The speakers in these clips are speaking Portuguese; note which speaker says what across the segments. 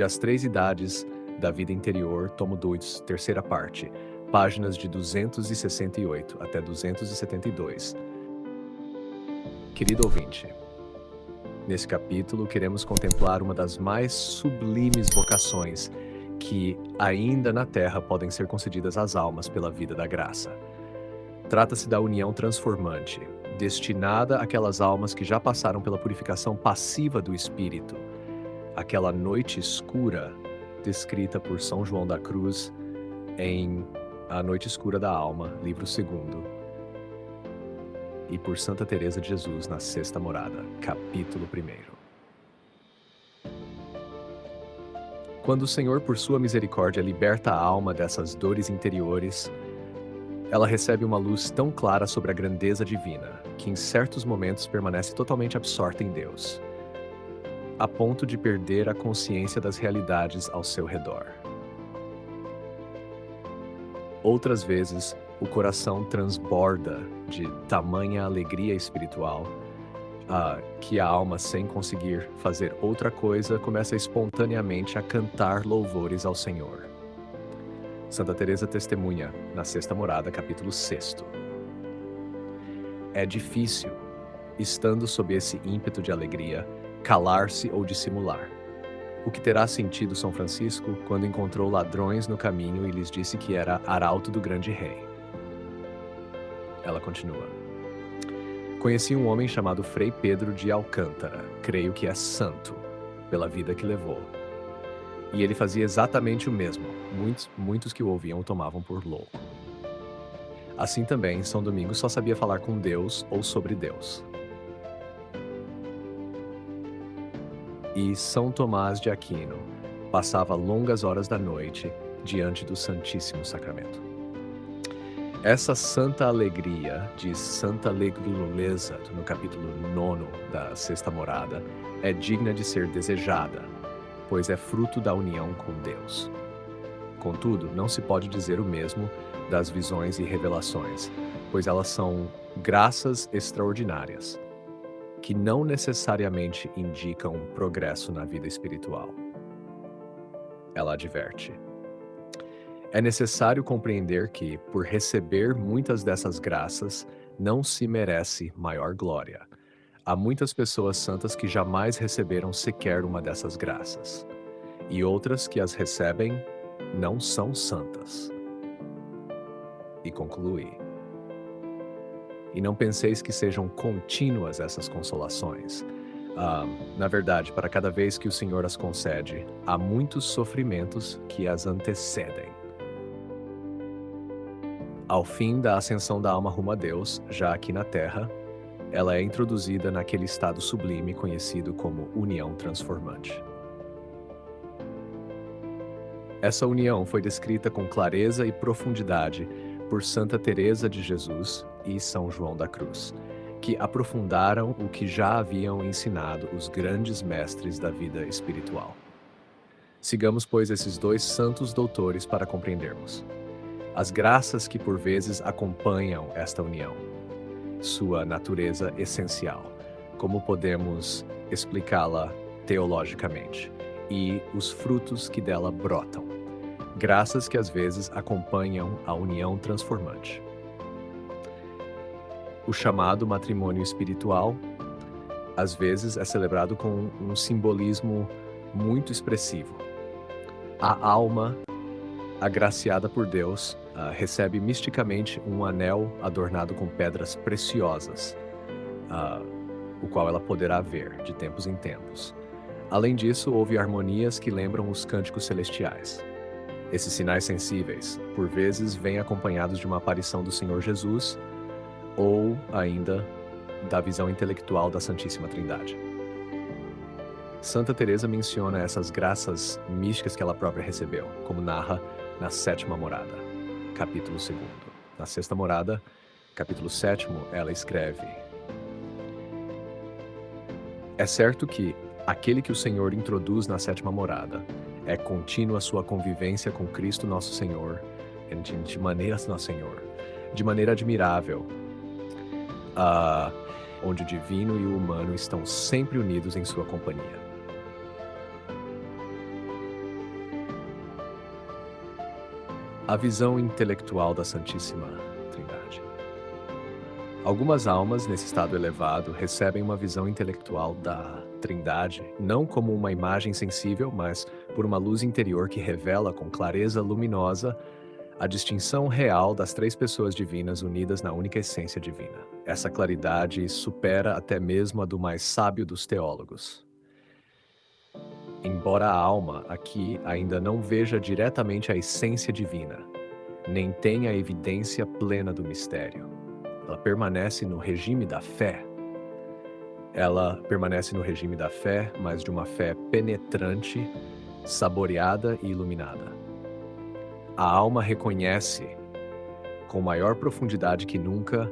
Speaker 1: de As Três Idades da Vida Interior, tomo 2, terceira parte, páginas de 268 até 272. Querido ouvinte, nesse capítulo queremos contemplar uma das mais sublimes vocações que ainda na Terra podem ser concedidas às almas pela vida da graça. Trata-se da união transformante, destinada àquelas almas que já passaram pela purificação passiva do espírito, aquela noite escura descrita por São João da Cruz em A Noite Escura da Alma, livro 2º, e por Santa Teresa de Jesus na Sexta Morada, capítulo 1º. Quando o Senhor, por sua misericórdia, liberta a alma dessas dores interiores, ela recebe uma luz tão clara sobre a grandeza divina, que em certos momentos permanece totalmente absorta em Deus, a ponto de perder a consciência das realidades ao seu redor. Outras vezes, o coração transborda de tamanha alegria espiritual, que a alma, sem conseguir fazer outra coisa, começa espontaneamente a cantar louvores ao Senhor. Santa Teresa testemunha na Sexta Morada, capítulo 6. É difícil, estando sob esse ímpeto de alegria, calar-se ou dissimular. O que terá sentido São Francisco quando encontrou ladrões no caminho e lhes disse que era arauto do grande rei? Ela continua: conheci um homem chamado Frei Pedro de Alcântara, creio que é santo, pela vida que levou. E ele fazia exatamente o mesmo. Muitos que o ouviam o tomavam por louco. Assim também, São Domingos só sabia falar com Deus ou sobre Deus. E São Tomás de Aquino passava longas horas da noite diante do Santíssimo Sacramento. Essa santa alegria, diz Santa Legruleza, no capítulo 9 da Sexta Morada, é digna de ser desejada, pois é fruto da união com Deus. Contudo, não se pode dizer o mesmo das visões e revelações, pois elas são graças extraordinárias, que não necessariamente indicam progresso na vida espiritual. Ela adverte: é necessário compreender que, por receber muitas dessas graças, não se merece maior glória. Há muitas pessoas santas que jamais receberam sequer uma dessas graças, e outras que as recebem não são santas. E conclui: e não penseis que sejam contínuas essas consolações. Na verdade, para cada vez que o Senhor as concede, há muitos sofrimentos que as antecedem. Ao fim da ascensão da alma rumo a Deus, já aqui na Terra, ela é introduzida naquele estado sublime conhecido como união transformante. Essa união foi descrita com clareza e profundidade por Santa Teresa de Jesus e São João da Cruz, que aprofundaram o que já haviam ensinado os grandes mestres da vida espiritual. Sigamos, pois, esses dois santos doutores para compreendermos as graças que por vezes acompanham esta união, sua natureza essencial, como podemos explicá-la teologicamente, e os frutos que dela brotam, graças que às vezes acompanham a união transformante. O chamado matrimônio espiritual, às vezes, é celebrado com um simbolismo muito expressivo. A alma, agraciada por Deus, recebe misticamente um anel adornado com pedras preciosas, o qual ela poderá ver de tempos em tempos. Além disso, houve harmonias que lembram os cânticos celestiais. Esses sinais sensíveis, por vezes, vêm acompanhados de uma aparição do Senhor Jesus ou, ainda, da visão intelectual da Santíssima Trindade. Santa Teresa menciona essas graças místicas que ela própria recebeu, como narra na Sétima Morada, capítulo 2. Na Sexta Morada, capítulo 7, ela escreve: é certo que aquele que o Senhor introduz na Sétima Morada é contínua sua convivência com Cristo nosso Senhor, de maneira admirável, onde o divino e o humano estão sempre unidos em sua companhia. A visão intelectual da Santíssima Trindade. Algumas almas, nesse estado elevado, recebem uma visão intelectual da Trindade, não como uma imagem sensível, mas por uma luz interior que revela com clareza luminosa a distinção real das três pessoas divinas unidas na única essência divina. Essa claridade supera até mesmo a do mais sábio dos teólogos. Embora a alma aqui ainda não veja diretamente a essência divina, nem tenha a evidência plena do mistério, ela permanece no regime da fé. Ela permanece no regime da fé, mas de uma fé penetrante, saboreada e iluminada. A alma reconhece com maior profundidade que nunca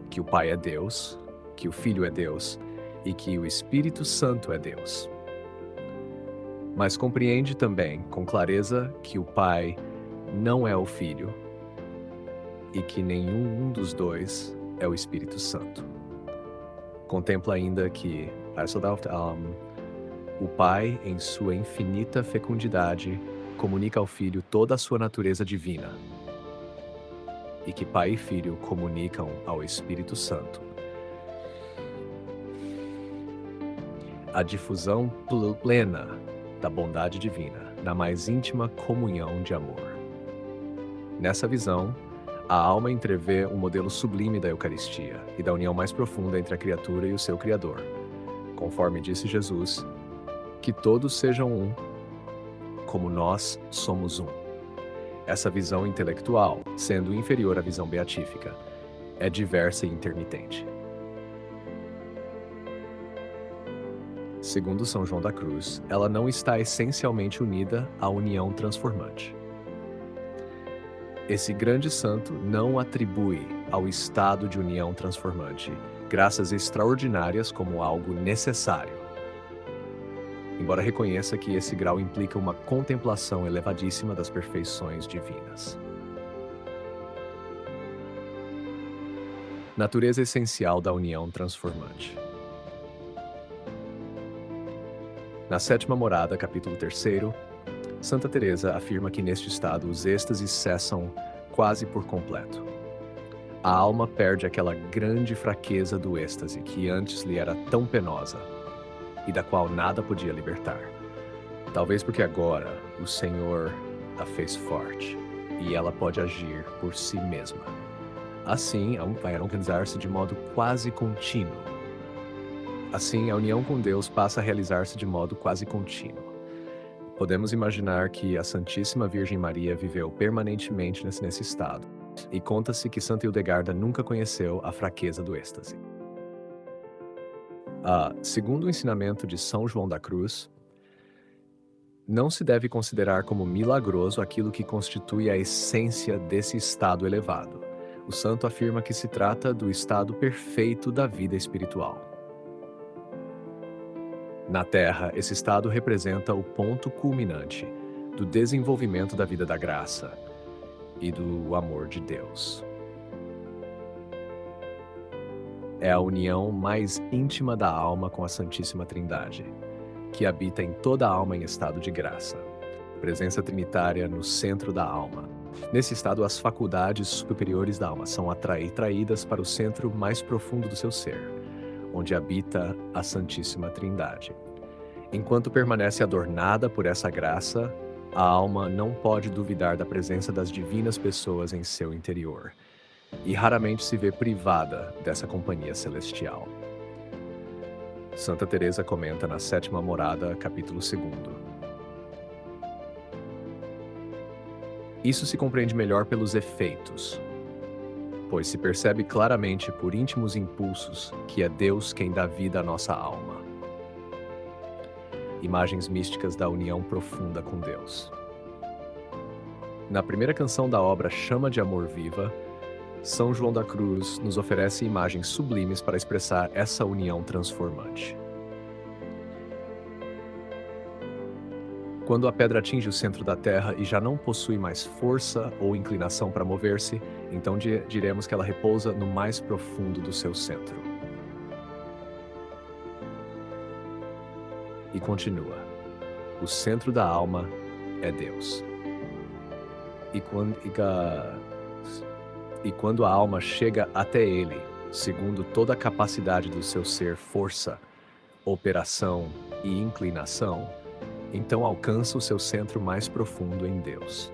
Speaker 1: que o Pai é Deus, que o Filho é Deus e que o Espírito Santo é Deus. Mas compreende também com clareza que o Pai não é o Filho e que nenhum dos dois é o Espírito Santo. Contempla ainda que o Pai, em sua infinita fecundidade, comunica ao Filho toda a sua natureza divina, e que Pai e Filho comunicam ao Espírito Santo a difusão plena da bondade divina na mais íntima comunhão de amor. Nessa visão, a alma entrevê um modelo sublime da Eucaristia e da união mais profunda entre a criatura e o seu Criador. Conforme disse Jesus, que todos sejam um, como nós somos um. Essa visão intelectual, sendo inferior à visão beatífica, é diversa e intermitente. Segundo São João da Cruz, ela não está essencialmente unida à união transformante. Esse grande santo não atribui ao estado de união transformante graças extraordinárias como algo necessário, embora reconheça que esse grau implica uma contemplação elevadíssima das perfeições divinas. Natureza essencial da união transformante. Na Sétima Morada, capítulo 3º, Santa Teresa afirma que neste estado os êxtases cessam quase por completo. A alma perde aquela grande fraqueza do êxtase que antes lhe era tão penosa e da qual nada podia libertar. Talvez porque agora o Senhor a fez forte e ela pode agir por si mesma. Assim, vai organizar-se de modo quase contínuo. Assim, a união com Deus passa a realizar-se de modo quase contínuo. Podemos imaginar que a Santíssima Virgem Maria viveu permanentemente nesse estado, e conta-se que Santa Hildegarda nunca conheceu a fraqueza do êxtase. Segundo o ensinamento de São João da Cruz, não se deve considerar como milagroso aquilo que constitui a essência desse estado elevado. O santo afirma que se trata do estado perfeito da vida espiritual. Na Terra, esse estado representa o ponto culminante do desenvolvimento da vida da graça e do amor de Deus. É a união mais íntima da alma com a Santíssima Trindade, que habita em toda a alma em estado de graça. Presença trinitária no centro da alma. Nesse estado, as faculdades superiores da alma são atraídas para o centro mais profundo do seu ser, onde habita a Santíssima Trindade. Enquanto permanece adornada por essa graça, a alma não pode duvidar da presença das divinas pessoas em seu interior, e raramente se vê privada dessa companhia celestial. Santa Teresa comenta na Sétima Morada, capítulo 2º. Isso se compreende melhor pelos efeitos, pois se percebe claramente por íntimos impulsos que é Deus quem dá vida à nossa alma. Imagens místicas da união profunda com Deus. Na primeira canção da obra Chama de Amor Viva, São João da Cruz nos oferece imagens sublimes para expressar essa união transformante. Quando a pedra atinge o centro da Terra e já não possui mais força ou inclinação para mover-se, então diremos que ela repousa no mais profundo do seu centro. E continua: o centro da alma é Deus. E quando, e quando a alma chega até ele, segundo toda a capacidade do seu ser, força, operação e inclinação, então alcança o seu centro mais profundo em Deus.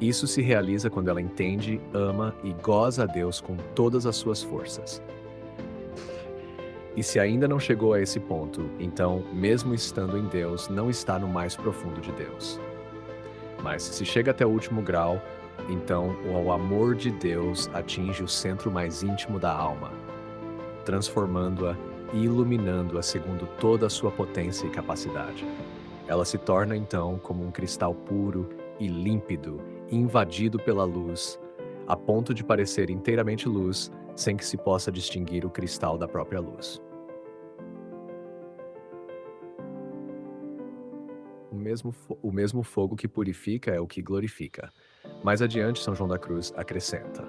Speaker 1: Isso se realiza quando ela entende, ama e goza a Deus com todas as suas forças. E se ainda não chegou a esse ponto, então, mesmo estando em Deus, não está no mais profundo de Deus. Mas se chega até o último grau, então o amor de Deus atinge o centro mais íntimo da alma, transformando-a e iluminando-a segundo toda a sua potência e capacidade. Ela se torna então como um cristal puro e límpido, invadido pela luz, a ponto de parecer inteiramente luz, sem que se possa distinguir o cristal da própria luz. O mesmo fogo que purifica é o que glorifica. Mais adiante, São João da Cruz acrescenta: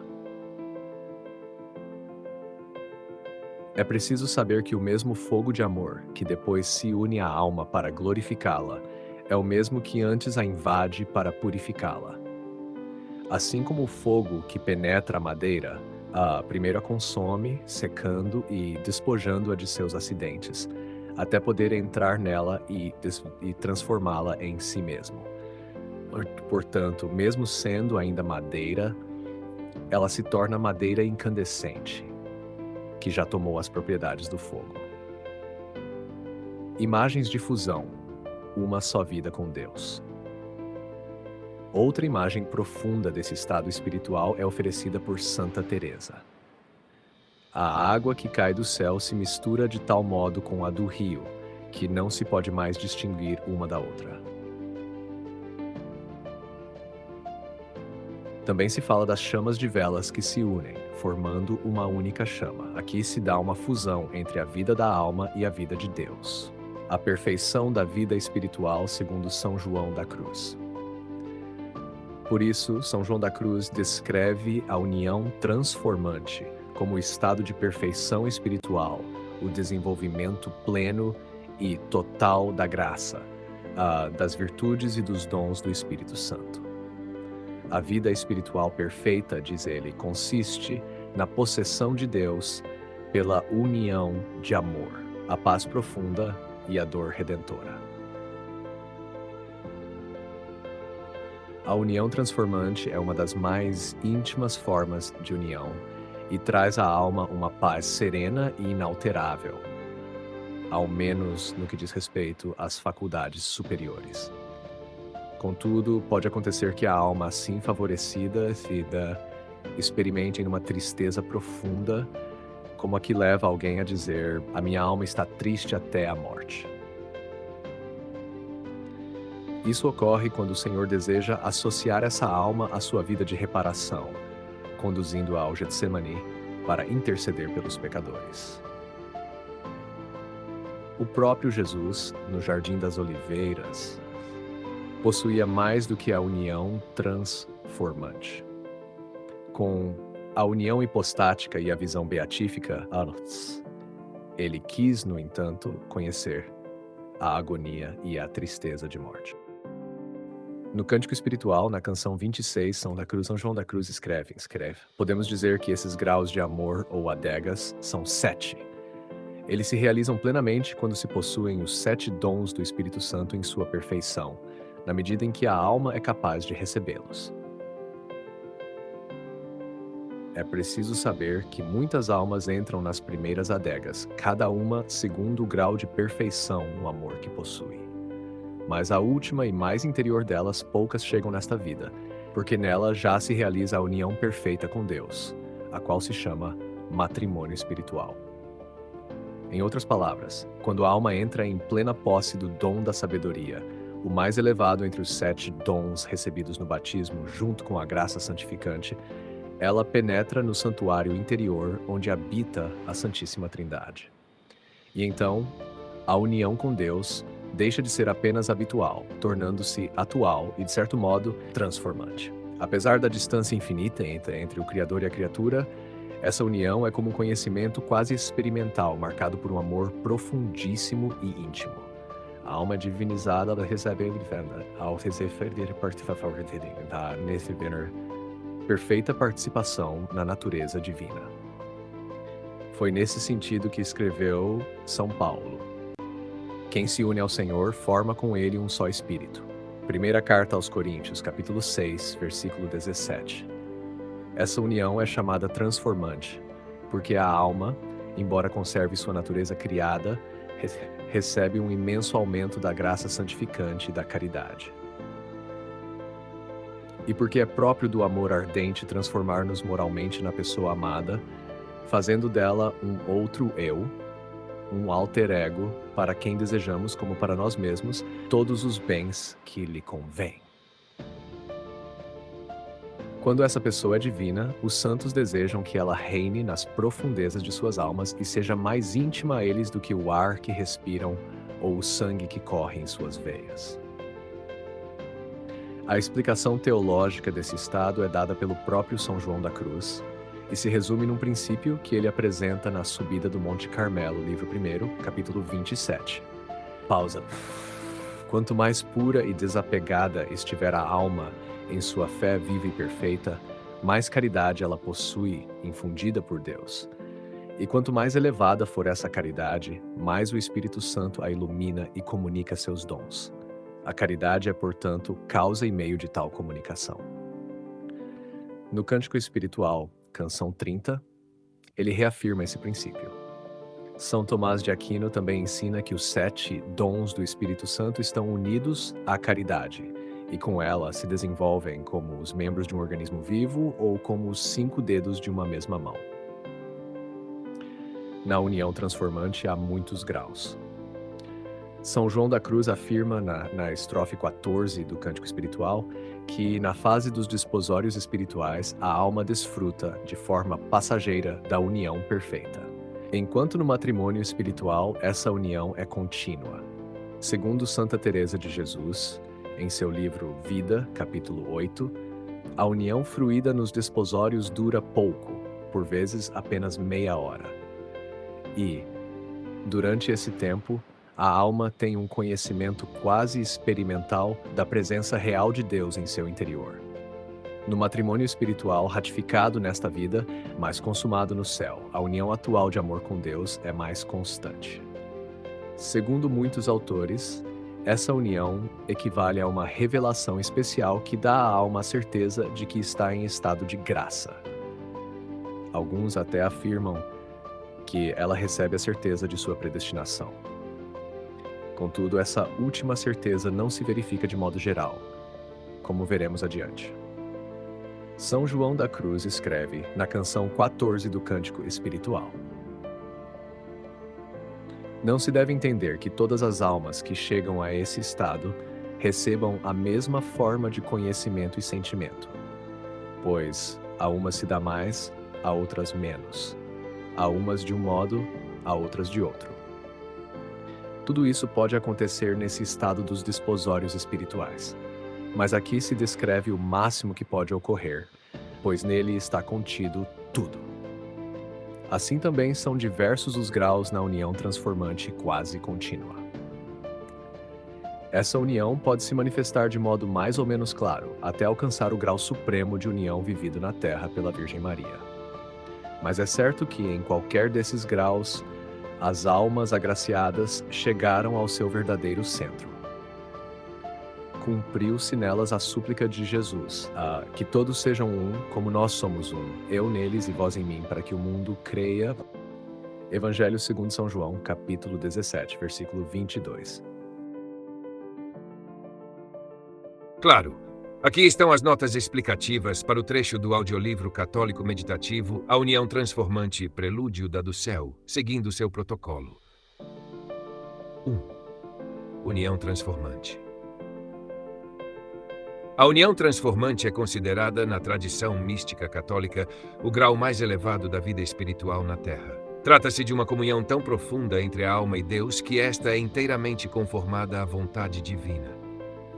Speaker 1: é preciso saber que o mesmo fogo de amor, que depois se une à alma para glorificá-la, é o mesmo que antes a invade para purificá-la. Assim como o fogo que penetra a madeira, primeiro a consome, secando e despojando-a de seus acidentes, até poder entrar nela e transformá-la em si mesmo. Portanto, mesmo sendo ainda madeira, ela se torna madeira incandescente, que já tomou as propriedades do fogo. Imagens de fusão, uma só vida com Deus. Outra imagem profunda desse estado espiritual é oferecida por Santa Teresa. A água que cai do céu se mistura de tal modo com a do rio, que não se pode mais distinguir uma da outra. Também se fala das chamas de velas que se unem, formando uma única chama. Aqui se dá uma fusão entre a vida da alma e a vida de Deus. A perfeição da vida espiritual segundo São João da Cruz. Por isso, São João da Cruz descreve a união transformante como o estado de perfeição espiritual, o desenvolvimento pleno e total da graça, das virtudes e dos dons do Espírito Santo. A vida espiritual perfeita, diz ele, consiste na possessão de Deus pela união de amor, a paz profunda e a dor redentora. A união transformante é uma das mais íntimas formas de união e traz à alma uma paz serena e inalterável, ao menos no que diz respeito às faculdades superiores. Contudo, pode acontecer que a alma assim favorecida experimente uma tristeza profunda, como a que leva alguém a dizer: "A minha alma está triste até a morte". Isso ocorre quando o Senhor deseja associar essa alma à sua vida de reparação, conduzindo-a ao Getsemani para interceder pelos pecadores. O próprio Jesus, no Jardim das Oliveiras, possuía mais do que a união transformante. Com a união hipostática e a visão beatífica, ele quis, no entanto, conhecer a agonia e a tristeza de morte. No Cântico Espiritual, na canção 26, São João da Cruz escreve: podemos dizer que esses graus de amor ou adegas são 7. Eles se realizam plenamente quando se possuem os 7 dons do Espírito Santo em sua perfeição, na medida em que a alma é capaz de recebê-los. É preciso saber que muitas almas entram nas primeiras adegas, cada uma segundo o grau de perfeição no amor que possui. Mas a última e mais interior delas, poucas chegam nesta vida, porque nela já se realiza a união perfeita com Deus, a qual se chama matrimônio espiritual. Em outras palavras, quando a alma entra em plena posse do dom da sabedoria, o mais elevado entre os 7 dons recebidos no batismo, junto com a graça santificante, ela penetra no santuário interior onde habita a Santíssima Trindade. E então, a união com Deus deixa de ser apenas habitual, tornando-se atual e, de certo modo, transformante. Apesar da distância infinita entre o Criador e a criatura, essa união é como um conhecimento quase experimental, marcado por um amor profundíssimo e íntimo. A alma divinizada, ela recebe ao receber perfeita participação na natureza divina. Foi nesse sentido que escreveu São Paulo: quem se une ao Senhor forma com ele um só espírito. Primeira carta aos Coríntios, capítulo 6, versículo 17. Essa união é chamada transformante, porque a alma, embora conserve sua natureza criada, recebe um imenso aumento da graça santificante e da caridade. E porque é próprio do amor ardente transformar-nos moralmente na pessoa amada, fazendo dela um outro eu, um alter ego, para quem desejamos, como para nós mesmos, todos os bens que lhe convêm. Quando essa pessoa é divina, os santos desejam que ela reine nas profundezas de suas almas e seja mais íntima a eles do que o ar que respiram ou o sangue que corre em suas veias. A explicação teológica desse estado é dada pelo próprio São João da Cruz e se resume num princípio que ele apresenta na subida do Monte Carmelo, livro 1, capítulo 27. Pausa. Quanto mais pura e desapegada estiver a alma em sua fé viva e perfeita, mais caridade ela possui, infundida por Deus. E quanto mais elevada for essa caridade, mais o Espírito Santo a ilumina e comunica seus dons. A caridade é, portanto, causa e meio de tal comunicação. No Cântico Espiritual, canção 30, ele reafirma esse princípio. São Tomás de Aquino também ensina que os 7 dons do Espírito Santo estão unidos à caridade, e com ela se desenvolvem como os membros de um organismo vivo ou como os 5 dedos de uma mesma mão. Na união transformante há muitos graus. São João da Cruz afirma na estrofe 14 do Cântico Espiritual que na fase dos desposórios espirituais a alma desfruta de forma passageira da união perfeita, enquanto no matrimônio espiritual essa união é contínua. Segundo Santa Teresa de Jesus, em seu livro Vida, capítulo 8, a união fruída nos desposórios dura pouco, por vezes apenas meia hora. E, durante esse tempo, a alma tem um conhecimento quase experimental da presença real de Deus em seu interior. No matrimônio espiritual ratificado nesta vida, mas consumado no céu, a união atual de amor com Deus é mais constante. Segundo muitos autores, essa união equivale a uma revelação especial que dá à alma a certeza de que está em estado de graça. Alguns até afirmam que ela recebe a certeza de sua predestinação. Contudo, essa última certeza não se verifica de modo geral, como veremos adiante. São João da Cruz escreve na canção 14 do Cântico Espiritual: não se deve entender que todas as almas que chegam a esse estado recebam a mesma forma de conhecimento e sentimento, pois a umas se dá mais, a outras menos, a umas de um modo, a outras de outro. Tudo isso pode acontecer nesse estado dos desposórios espirituais, mas aqui se descreve o máximo que pode ocorrer, pois nele está contido tudo. Assim também são diversos os graus na união transformante quase contínua. Essa união pode se manifestar de modo mais ou menos claro, até alcançar o grau supremo de união vivido na Terra pela Virgem Maria. Mas é certo que, em qualquer desses graus, as almas agraciadas chegaram ao seu verdadeiro centro. Cumpriu-se nelas a súplica de Jesus, que todos sejam um, como nós somos um, eu neles e vós em mim, para que o mundo creia. Evangelho segundo São João, capítulo 17, versículo 22.
Speaker 2: Claro, aqui estão as notas explicativas para o trecho do audiolivro católico meditativo A União Transformante Prelúdio da do Céu, seguindo seu protocolo. 1. União Transformante. A união transformante é considerada, na tradição mística católica, o grau mais elevado da vida espiritual na Terra. Trata-se de uma comunhão tão profunda entre a alma e Deus que esta é inteiramente conformada à vontade divina.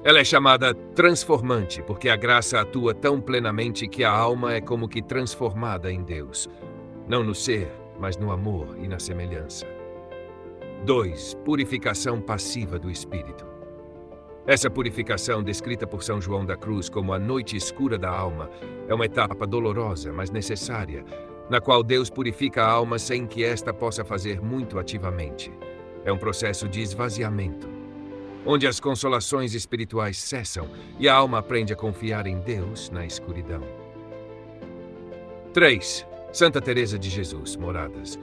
Speaker 2: Ela é chamada transformante porque a graça atua tão plenamente que a alma é como que transformada em Deus, não no ser, mas no amor e na semelhança. 2. Purificação passiva do espírito. Essa purificação, descrita por São João da Cruz como a noite escura da alma, é uma etapa dolorosa, mas necessária, na qual Deus purifica a alma sem que esta possa fazer muito ativamente. É um processo de esvaziamento, onde as consolações espirituais cessam e a alma aprende a confiar em Deus na escuridão. 3. Santa Teresa de Jesus, moradas.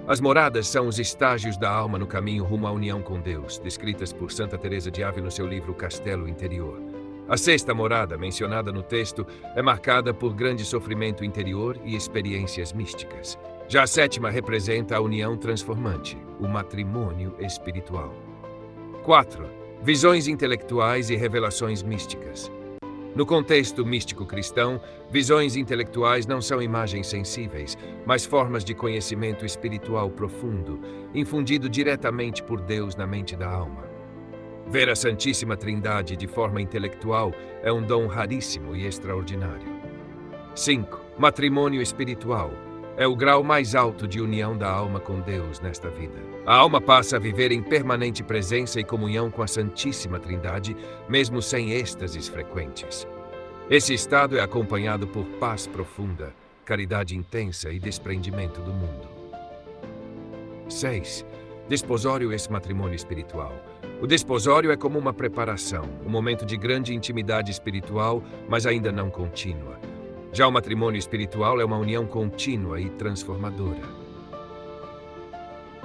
Speaker 2: As moradas são os estágios da alma no caminho rumo à união com Deus, descritas por Santa Teresa de Ávila no seu livro Castelo Interior. A sexta morada, mencionada no texto, é marcada por grande sofrimento interior e experiências místicas. Já a sétima representa a união transformante, o matrimônio espiritual. 4. Visões intelectuais e revelações místicas. No contexto místico cristão, visões intelectuais não são imagens sensíveis, mas formas de conhecimento espiritual profundo, infundido diretamente por Deus na mente da alma. Ver a Santíssima Trindade de forma intelectual é um dom raríssimo e extraordinário. 5. Matrimônio espiritual. É o grau mais alto de união da alma com Deus nesta vida. A alma passa a viver em permanente presença e comunhão com a Santíssima Trindade, mesmo sem êxtases frequentes. Esse estado é acompanhado por paz profunda, caridade intensa e desprendimento do mundo. 6. Desposório e matrimônio espiritual. O desposório é como uma preparação, um momento de grande intimidade espiritual, mas ainda não contínua. Já o matrimônio espiritual é uma união contínua e transformadora.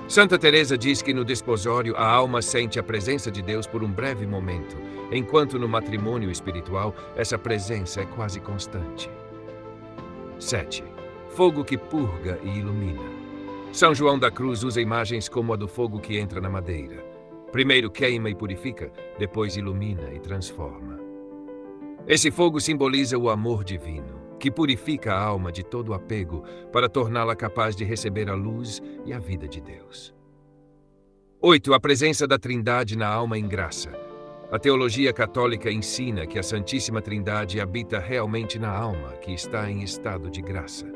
Speaker 2: Santa Teresa diz que no desposório a alma sente a presença de Deus por um breve momento, enquanto no matrimônio espiritual essa presença é quase constante. 7. Fogo que purga e ilumina. São João da Cruz usa imagens como a do fogo que entra na madeira. Primeiro queima e purifica, depois ilumina e transforma. Esse fogo simboliza o amor divino, que purifica a alma de todo apego para torná-la capaz de receber a luz e a vida de Deus. 8. A presença da Trindade na alma em graça. A teologia católica ensina que a Santíssima Trindade habita realmente na alma, que está em estado de graça.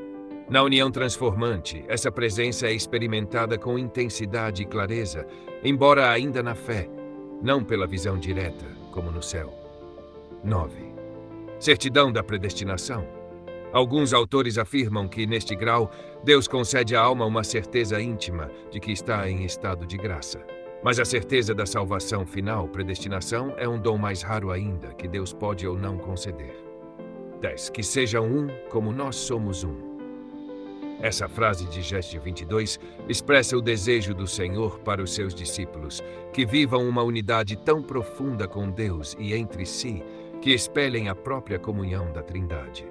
Speaker 2: Na união transformante, essa presença é experimentada com intensidade e clareza, embora ainda na fé, não pela visão direta, como no céu. 9. Certidão da predestinação. Alguns autores afirmam que, neste grau, Deus concede à alma uma certeza íntima de que está em estado de graça. Mas a certeza da salvação final, predestinação, é um dom mais raro ainda, que Deus pode ou não conceder. 10. Que sejam um como nós somos um. Essa frase de Geste 22 expressa o desejo do Senhor para os seus discípulos, que vivam uma unidade tão profunda com Deus e entre si, que espelhem a própria comunhão da Trindade.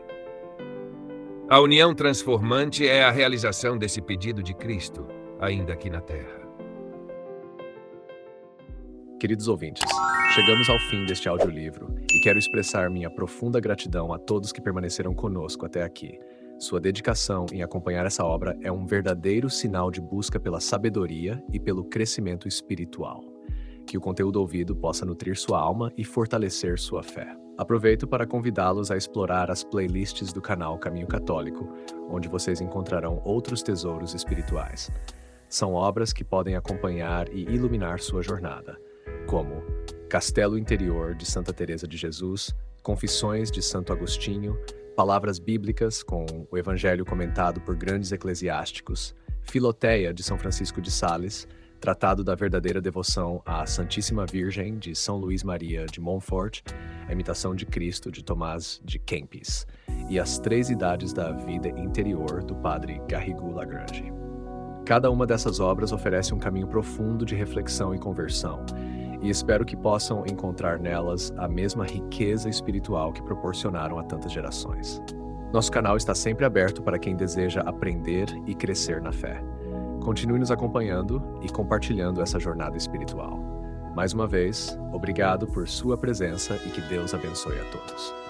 Speaker 2: A união transformante é a realização desse pedido de Cristo, ainda aqui na Terra.
Speaker 1: Queridos ouvintes, chegamos ao fim deste audiolivro e quero expressar minha profunda gratidão a todos que permaneceram conosco até aqui. Sua dedicação em acompanhar essa obra é um verdadeiro sinal de busca pela sabedoria e pelo crescimento espiritual. Que o conteúdo ouvido possa nutrir sua alma e fortalecer sua fé. Aproveito para convidá-los a explorar as playlists do canal Caminho Católico, onde vocês encontrarão outros tesouros espirituais. São obras que podem acompanhar e iluminar sua jornada, como Castelo Interior de Santa Teresa de Jesus, Confissões de Santo Agostinho, Palavras Bíblicas com o Evangelho comentado por grandes eclesiásticos, Filoteia de São Francisco de Sales, Tratado da Verdadeira Devoção à Santíssima Virgem de São Luís Maria de Montfort, A Imitação de Cristo de Tomás de Kempis e As Três Idades da Vida Interior do Padre Garrigou Lagrange. Cada uma dessas obras oferece um caminho profundo de reflexão e conversão, e espero que possam encontrar nelas a mesma riqueza espiritual que proporcionaram a tantas gerações. Nosso canal está sempre aberto para quem deseja aprender e crescer na fé. Continue nos acompanhando e compartilhando essa jornada espiritual. Mais uma vez, obrigado por sua presença e que Deus abençoe a todos.